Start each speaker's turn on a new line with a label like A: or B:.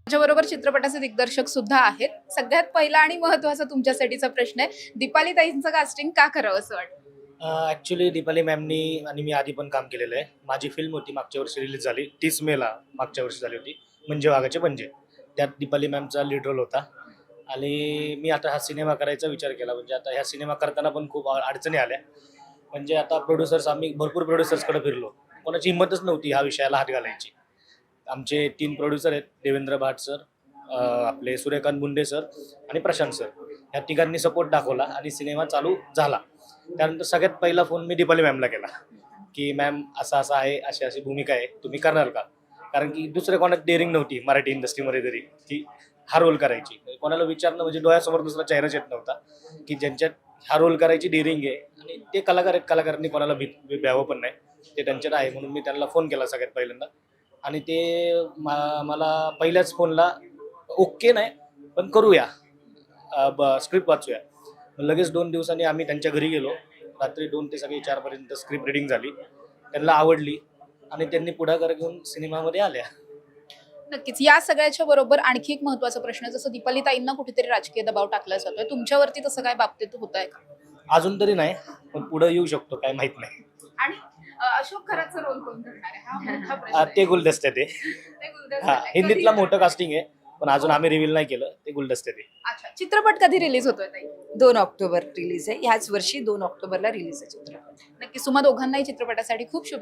A: माझ्याबरोबर चित्रपटाचे दिग्दर्शक सुद्धा आहेत. सगळ्यात पहिला आणि महत्त्वाचा तुमच्यासाठीचा प्रश्न आहे, दीपाली ताईंचं कास्टिंग का करावं असं वाटतं?
B: ॲक्च्युली दीपाली मॅमनी आणि मी आधी पण काम केलेलं आहे. माझी फिल्म होती मागच्या वर्षी रिलीज झाली 30 मेला मागच्या वर्षी झाली होती, म्हणजे वाघाचे पंजे. त्यात दीपाली मॅमचा लीड रोल होता. आणि मी आता हा सिनेमा करायचा विचार केला. म्हणजे आता ह्या सिनेमा करताना पण खूप अडचणी आल्या. म्हणजे आता प्रोड्युसर्स, आम्ही भरपूर प्रोड्युसर्सकडे फिरलो, कोणाची हिंमतच नव्हती ह्या विषयाला हात घालायची. आमचे 3 प्रोड्युसर आहेत, देवेंद्र भाट सर, आपले सूर्यकांत मुंडे सर आणि प्रशांत सर. ह्या तिघांनी सपोर्ट दाखवला आणि सिनेमा चालू झाला. त्यानंतर सगळ्यात पहिला फोन मी दीपाली मॅमला केला की मॅम असं असं आहे, अशी अशी भूमिका आहे, तुम्ही करणार का? कारण की दुसऱ्या कोणात डेअरिंग नव्हती मराठी इंडस्ट्रीमध्ये तरी की हा रोल करायची. कोणाला विचारणं म्हणजे डोळ्यासमोर दुसरा चेहराच येत नव्हता की ज्यांच्यात हा रोल करायची डेअरिंग आहे. आणि ते कलाकार आहेत, कलाकारांनी कोणाला भ्यावं पण नाही, ते त्यांच्यात आहे. म्हणून मी त्यांना फोन केला सगळ्यात पहिल्यांदा. आणि ते मला पहिल्याच फोनला ओके नाही पण करूया, स्क्रिप्ट वाचूया. लगेच 2 दिवसांनी आम्ही त्यांच्या घरी गेलो. रात्री 2 ते सकाळी 4 पर्यंत स्क्रिप्ट रिडिंग झाली. त्यांना आवडली आणि त्यांनी पुढाकार घेऊन सिनेमामध्ये आल्या.
A: नक्कीच. या सगळ्याच्या बरोबर आणखी एक महत्त्वाचा प्रश्न, जसं दीपाली ताईंना कुठेतरी राजकीय दबाव टाकला जातोय, तुमच्यावरती तसं काय बाबतीत होत आहे का?
B: अजून तरी नाही, पण पुढे येऊ शकतो, काय माहित नाही.
A: आणि अशोक खराचा रोल कोण करणार आहे हा मोठा प्रश्न
B: ते
A: आहे.
B: गुलदस्ते ते.
A: ते गुलदस्त्यात
B: हा,
A: आहे.
B: हिंदीतला
A: कधी-
B: मोठं कास्टिंग आहे, पण अजून आम्ही रिव्हील नाही केलं. ते गुलदस्ते ते.
A: अच्छा, चित्रपट कधी रिलीज होतोय ताई?
C: 2 ऑक्टोबर रिलीज आहे. ह्याच वर्षी 2 ऑक्टोबरला रिलीज आहे चित्रपट.
A: नक्की. तुम्हा दोघांनाही चित्रपटासाठी खूप शुभेच्छा.